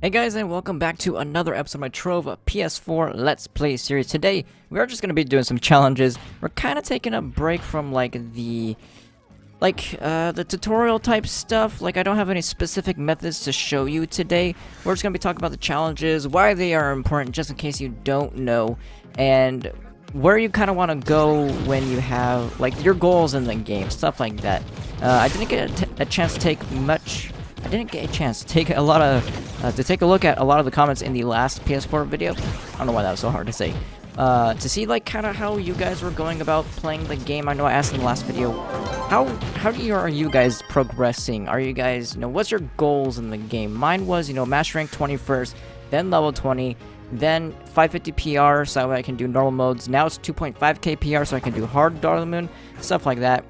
Hey guys, and welcome back to another episode of my Trove PS4 Let's Play series. Today, we are just going to be doing some challenges. We're kind of taking a break from, the tutorial type stuff. I don't have any specific methods to show you today. We're just going to be talking about the challenges, why they are important, just in case you don't know, and where you kind of want to go when you have, your goals in the game, stuff like that. I didn't get a chance to take take a lot of to take a look at a lot of the comments in the last PS4 video. I don't know why that was so hard to say. To see kind of how you guys were going about playing the game. I know I asked in the last video, how are you guys progressing? Are you guys, what's your goals in the game? Mine was, master rank 21st, then level 20, then 550 PR so I can do normal modes. Now it's 2.5k PR so I can do hard Dark of the Moon, stuff like that.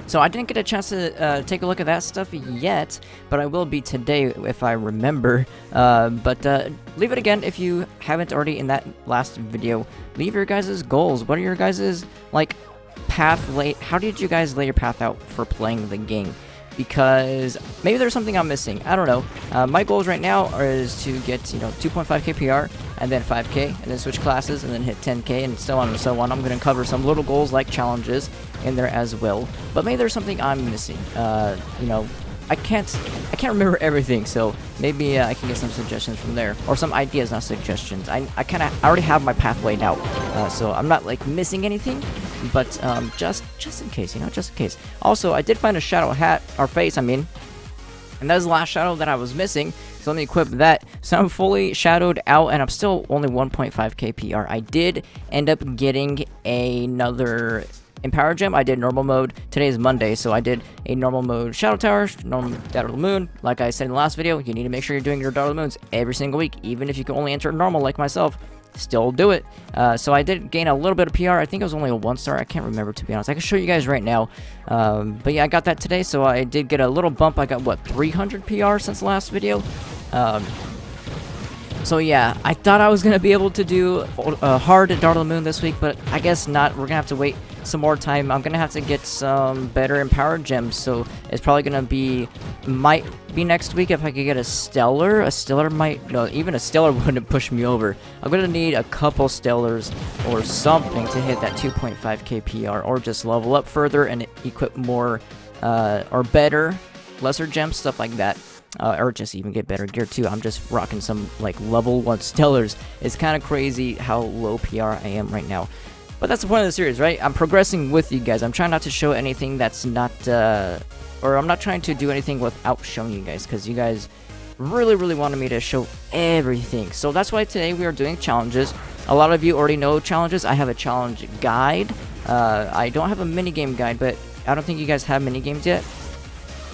So I didn't get a chance to take a look at that stuff yet, but I will be today if I remember. Leave it again if you haven't already in that last video. Leave your guys' goals. What are your guys' how did you guys lay your path out for playing the game? Because maybe there's something I'm missing. I don't know. My goals right now is to get 2.5k PR and then 5k and then switch classes and then hit 10k and so on and so on. I'm going to cover some little goals like challenges in there as well. But maybe there's something I'm missing. I can't remember everything, so maybe I can get some suggestions from there, or some ideas, not suggestions. I already have my path laid out, so I'm not missing anything, but just in case, just in case. Also, I did find a shadow hat, or face, I mean, and that was the last shadow that I was missing. So let me equip that. So I'm fully shadowed out, and I'm still only 1.5k PR. I did end up getting another Empower Gem. I did normal mode. Today is Monday, so I did a normal mode Shadow Tower, normal Dark of the Moon. Like I said in the last video, you need to make sure you're doing your Dark of the Moons every single week, even if you can only enter normal like myself. Still do it. So I did gain a little bit of PR. I think it was only a 1-star. I can't remember, to be honest. I can show you guys right now. But yeah, I got that today, so I did get a little bump. I got, what, 300 PR since the last video? So yeah, I thought I was going to be able to do hard at Dark of the Moon this week, but I guess not. We're going to have to wait some more time. I'm going to have to get some better Empowered Gems, so it's probably going to be, might be next week if I could get a Stellar. A Stellar might, no, even a Stellar wouldn't push me over. I'm going to need a couple Stellars or something to hit that 2.5k PR, or just level up further and equip more, or better, lesser gems, stuff like that. Or just even get better gear too. I'm just rocking some level 1 Stellars. It's kind of crazy how low PR I am right now. But that's the point of the series, right? I'm progressing with you guys. I'm trying not to show anything that's not, or I'm not trying to do anything without showing you guys, because you guys really wanted me to show everything. So that's why today we are doing challenges. A lot of you already know challenges. I have a challenge guide. I don't have a minigame guide, but I don't think you guys have minigames yet.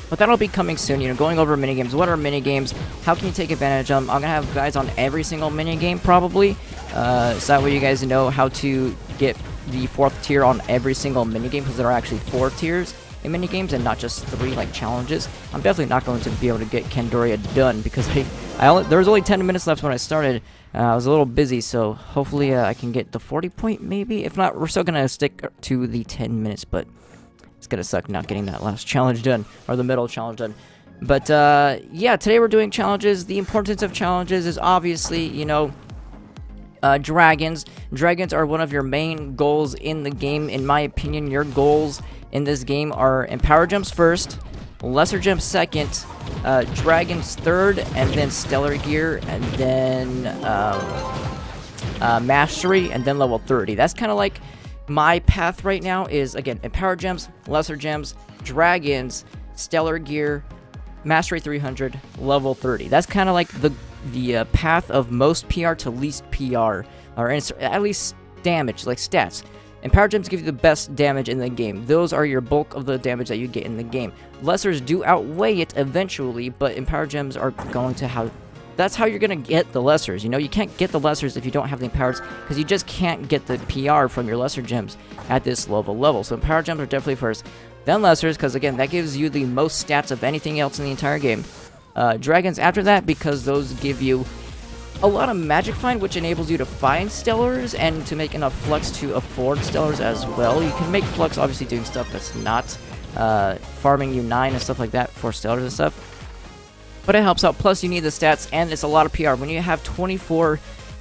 But that'll be coming soon, going over minigames. What are minigames? How can you take advantage of them? I'm going to have guides on every single minigame, probably. So that way you guys know how to get the 4th tier on every single minigame, because there are actually 4 tiers in minigames and not just 3 challenges. I'm definitely not going to be able to get Kandoria done, because there was only 10 minutes left when I started. I was a little busy, so hopefully I can get the 40 point maybe. If not, we're still going to stick to the 10 minutes, but it's gonna suck not getting that last challenge done, or the middle challenge done. But, yeah, today we're doing challenges. The importance of challenges is obviously, dragons. Dragons are one of your main goals in the game. In my opinion, your goals in this game are Empower Gems first, Lesser Gems second, Dragons third, and then Stellar Gear, and then, Mastery, and then level 30. That's kind of my path right now is, again, Empower Gems, Lesser Gems, Dragons, Stellar Gear, Mastery 300, level 30. That's kind of the path of most PR to least PR, or at least damage, stats. Empower Gems give you the best damage in the game. Those are your bulk of the damage that you get in the game. Lessers do outweigh it eventually, but Empower Gems are going to have... That's how you're going to get the lessers. You can't get the lessers if you don't have the empowers, because you just can't get the PR from your lesser gems at this level. So empower gems are definitely first. Then lessers, because again, that gives you the most stats of anything else in the entire game. Dragons after that, because those give you a lot of magic find, which enables you to find stellars and to make enough flux to afford stellars as well. You can make flux obviously doing stuff that's not farming you 9 and stuff like that for stellars and stuff. but it helps out. Plus, you need the stats, and it's a lot of PR. When you have 24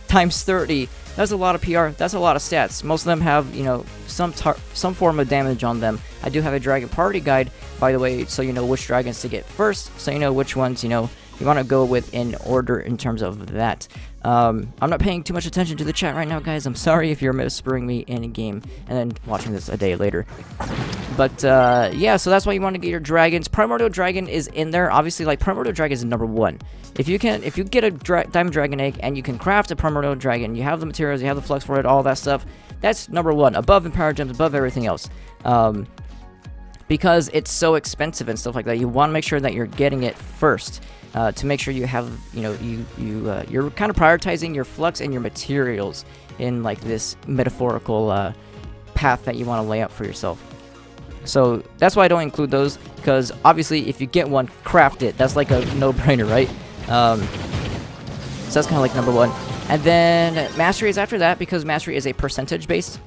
times 30, that's a lot of PR. That's a lot of stats. Most of them have, you know, some form of damage on them. I do have a dragon party guide, by the way, so you know which dragons to get first, so you know which ones, you know, you want to go with in order in terms of that. I'm not paying too much attention to the chat right now, guys. I'm sorry if you're whispering me in game and then watching this a day later. But yeah, so that's why you want to get your dragons. Primordial Dragon is in there. Obviously, like, Primordial Dragon is #1. If you get a Diamond Dragon Egg and you can craft a Primordial Dragon, you have the materials, you have the flux for it, all that stuff, that's #1, above Empower Gems, above everything else. Because it's so expensive and stuff like that, you want to make sure that you're getting it first. To make sure you have, you know, you're kind of prioritizing your flux and your materials in, like, this metaphorical path that you want to lay out for yourself. So that's why I don't include those, because obviously if you get one, craft it. That's like a no-brainer, right? So that's kind of like #1. And then Mastery is after that, because Mastery is a percentage-based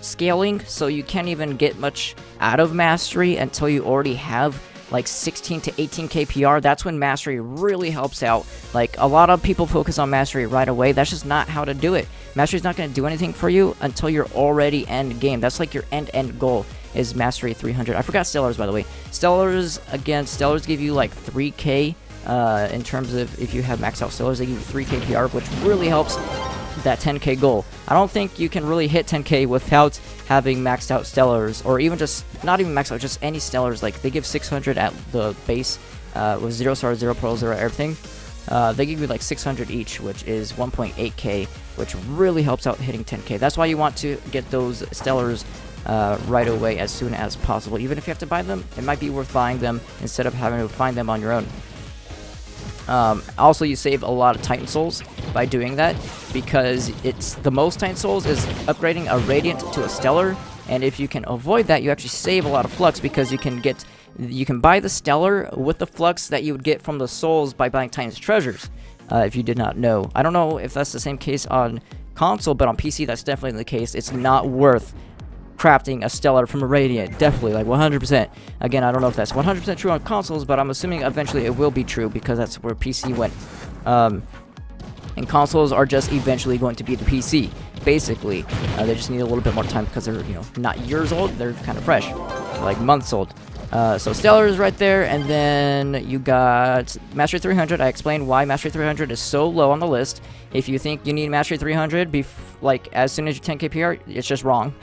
scaling, so you can't even get much out of Mastery until you already have like 16 to 18k PR. That's when Mastery really helps out. Like, a lot of people focus on Mastery right away. That's just not how to do it. Mastery's not going to do anything for you until you're already end game. That's like your end goal is Mastery 300. I forgot Stellars, by the way. Stellars, again, Stellars give you like 3k in terms of if you have maxed out Stellars, they give you 3k PR, which really helps that 10k goal. I don't think you can really hit 10k without having maxed out Stellars, or even just, not even maxed out, just any Stellars. Like, they give 600 at the base with 0 stars, 0 pearls, 0 everything. They give you like 600 each, which is 1.8k, which really helps out hitting 10k. That's why you want to get those Stellars right away as soon as possible. Even if you have to buy them, it might be worth buying them instead of having to find them on your own. Also, you save a lot of Titan Souls by doing that, because it's the most Titan Souls is upgrading a Radiant to a Stellar, and if you can avoid that, you actually save a lot of Flux, because you can buy the Stellar with the Flux that you would get from the Souls by buying Titan's Treasures, if you did not know. I don't know if that's the same case on console, but on PC that's definitely the case. It's not worth crafting a Stellar from a Radiant, definitely, like 100%. Again, I don't know if that's 100% true on consoles, but I'm assuming eventually it will be true, because that's where PC went. And consoles are just eventually going to be the PC, basically. They just need a little bit more time, because they're, you know, not years old, they're kind of fresh, like months old. So Stellar is right there, and then you got Mastery 300. I explained why Mastery 300 is so low on the list. If you think you need Mastery 300 like as soon as you 10k PR, it's just wrong.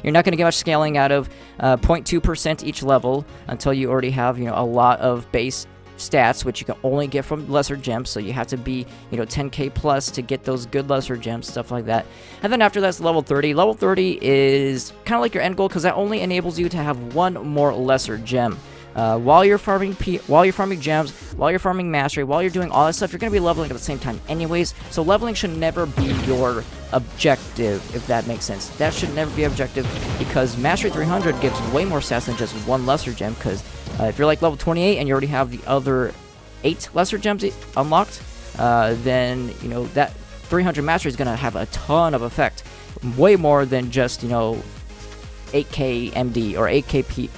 You're not going to get much scaling out of 0.2% each level until you already have, you know, a lot of base stats, which you can only get from lesser gems, so you have to be, you know, 10k plus to get those good lesser gems, stuff like that. And then after that's level 30. Level 30 is kind of like your end goal, because that only enables you to have one more lesser gem. While you're farming gems, while you're farming Mastery, while you're doing all that stuff, you're going to be leveling at the same time anyways, so leveling should never be your objective, if that makes sense. That should never be objective, because Mastery 300 gives way more stats than just one lesser gem, because if you're like level 28 and you already have the other 8 lesser gems unlocked, then, you know, that 300 Mastery is going to have a ton of effect. Way more than just, you know, 8k MD or 8k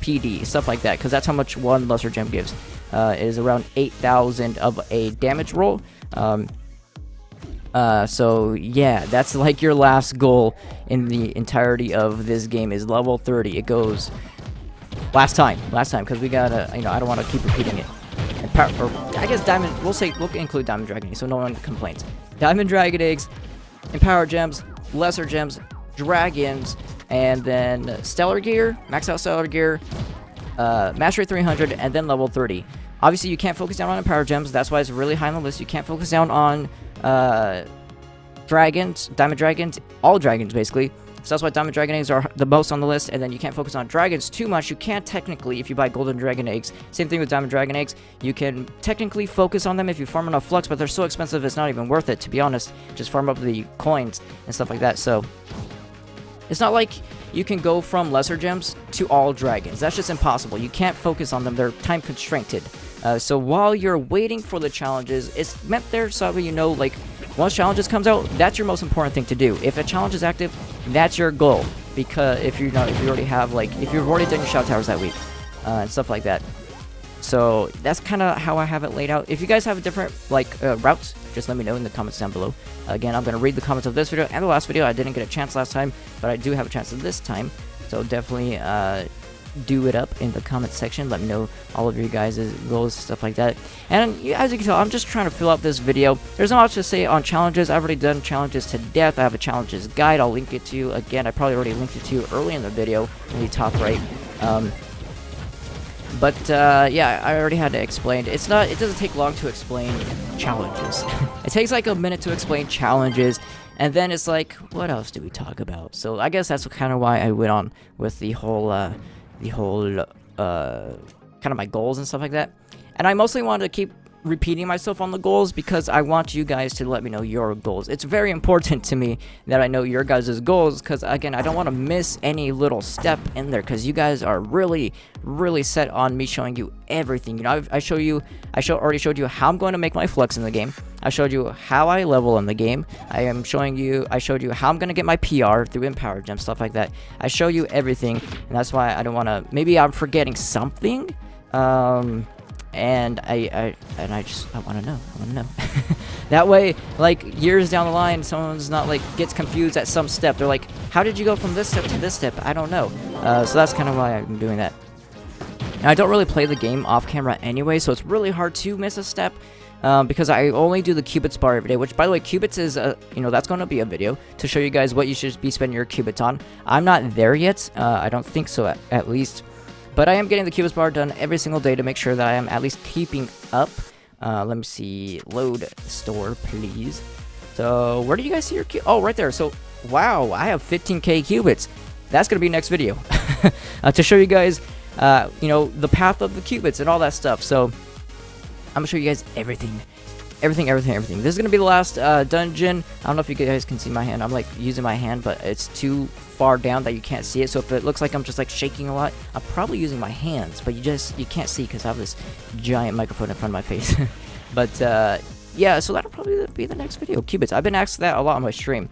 PD, stuff like that, because that's how much one lesser gem gives. It is around 8,000 of a damage roll. So yeah, that's like your last goal in the entirety of this game is level 30. It goes last time, because we gotta, you know, I don't want to keep repeating it. And I guess Diamond, we'll include Diamond Dragon Eggs, so no one complains. Diamond Dragon Eggs, Empower Gems, Lesser Gems, Dragons, and then Stellar Gear, Max Out Stellar Gear, Mastery 300, and then level 30. Obviously, you can't focus down on Empower Gems, that's why it's really high on the list. You can't focus down on Dragons, Diamond Dragons, all Dragons, basically. So that's why Diamond Dragon Eggs are the most on the list, and then you can't focus on Dragons too much. You can't technically, if you buy Golden Dragon Eggs, same thing with Diamond Dragon Eggs, you can technically focus on them if you farm enough Flux, but they're so expensive it's not even worth it, to be honest. Just farm up the coins and stuff like that, so it's not like you can go from lesser gems to all dragons. That's just impossible. You can't focus on them. They're time constrained. So while you're waiting for the challenges, it's meant there so that you know, like, once challenges comes out, that's your most important thing to do. If a challenge is active, that's your goal. Because if you already have, like, if you've already done your shout towers that week, and stuff like that. So that's kind of how I have it laid out. If you guys have a different routes, just let me know in the comments down below. Again, I'm going to read the comments of this video and the last video. I didn't get a chance last time, but I do have a chance this time. So definitely do it up in the comment section. Let me know all of your guys' goals, stuff like that. And as you can tell, I'm just trying to fill out this video. There's not much to say on challenges. I've already done challenges to death. I have a challenges guide. I'll link it to you. Again, I probably already linked it to you early in the video in the top right. Yeah, I already had to explain. It doesn't take long to explain challenges. It takes like a minute to explain challenges, and then it's like, what else do we talk about? So I guess that's kind of why I went on with the whole kind of my goals and stuff like that. And I mostly wanted to keep repeating myself on the goals because I want you guys to let me know your goals. It's very important to me that I know your guys' goals, because again, I don't want to miss any little step in there, because you guys are really set on me showing you everything. You know, I already showed you how I'm going to make my flex in the game. I showed you how I level in the game. I showed you how I'm going to get my PR through Empower Gem, stuff like that. I show you everything, and that's why I don't want to, maybe I'm forgetting something, and I want to know. That way, like, years down the line, someone's not like gets confused at some step. They're like, how did you go from this step to this step? I don't know. So that's kind of why I'm doing that. And I don't really play the game off camera anyway, so it's really hard to miss a step. Because I only do the qubits bar every day, which, by the way, qubits is, that's going to be a video to show you guys what you should be spending your qubits on. I'm not there yet. I don't think so, at least. But I am getting the qubits bar done every single day to make sure that I am at least keeping up. Let me see. Load store, please. So, where do you guys see your qubits? Oh, right there. So, wow, I have 15k qubits. That's going to be next video. To show you guys, the path of the qubits and all that stuff. So, I'm going to show you guys everything. Everything. This is going to be the last dungeon. I don't know if you guys can see my hand. I'm like using my hand, but it's too far down that you can't see it. So if it looks like I'm just like shaking a lot, I'm probably using my hands, but you can't see because I have this giant microphone in front of my face. But yeah, so that'll probably be the next video. Qubits. I've been asked that a lot on my stream.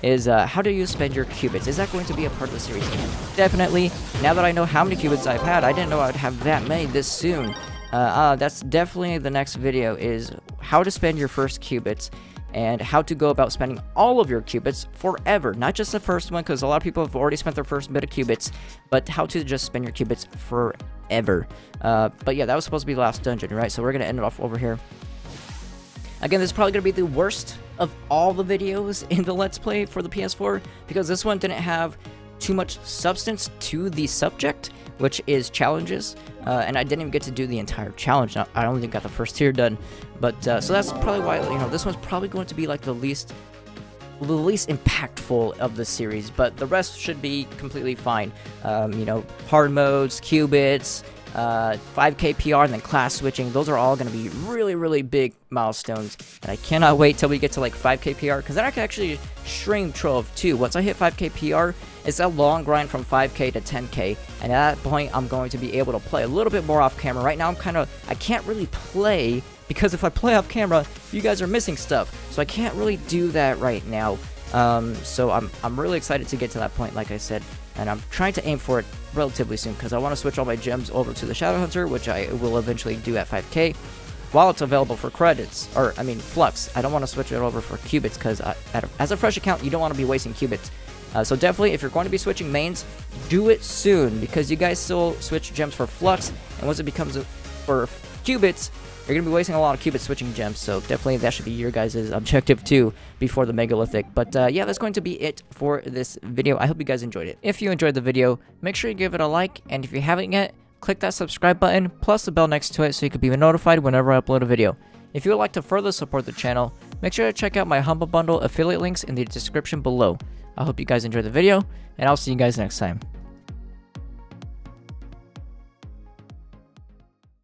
Is how do you spend your qubits? Is that going to be a part of the series? Definitely. Now that I know how many qubits I've had, I didn't know I'd have that many this soon. That's definitely the next video, is how to spend your first qubits and how to go about spending all of your qubits forever. Not just the first one, because a lot of people have already spent their first bit of qubits, but how to just spend your qubits forever. But yeah, that was supposed to be the last dungeon, right? So we're going to end it off over here. Again, this is probably going to be the worst of all the videos in the Let's Play for the PS4, because this one didn't have too much substance to the subject, which is challenges, and I didn't even get to do the entire challenge. I only got the first tier done, but so that's probably why, this one's probably going to be like the least impactful of the series, but the rest should be completely fine. Hard modes, qubits, 5k PR, and then class switching. Those are all going to be really big milestones, and I cannot wait till we get to like 5k PR, because then I can actually stream Trove too. Once I hit 5k PR, it's a long grind from 5k to 10k, and at that point I'm going to be able to play a little bit more off camera. Right now I can't really play, because if I play off camera, you guys are missing stuff, so I can't really do that right now. So I'm really excited to get to that point, like I said, and I'm trying to aim for it relatively soon, because I want to switch all my gems over to the Shadow Hunter, which I will eventually do at 5k, while it's available for credits, or I mean flux. I don't want to switch it over for qubits, because as a fresh account, you don't want to be wasting qubits. So definitely, if you're going to be switching mains, do it soon, because you guys still switch gems for flux, and once it becomes for qubits, you're going to be wasting a lot of qubits switching gems. So definitely that should be your guys' objective too before the megalithic. But yeah, that's going to be it for this video. I hope you guys enjoyed it. If you enjoyed the video, make sure you give it a like, and if you haven't yet, click that subscribe button plus the bell next to it so you can be notified whenever I upload a video. If you would like to further support the channel, make sure to check out my Humble Bundle affiliate links in the description below. I hope you guys enjoyed the video, and I'll see you guys next time.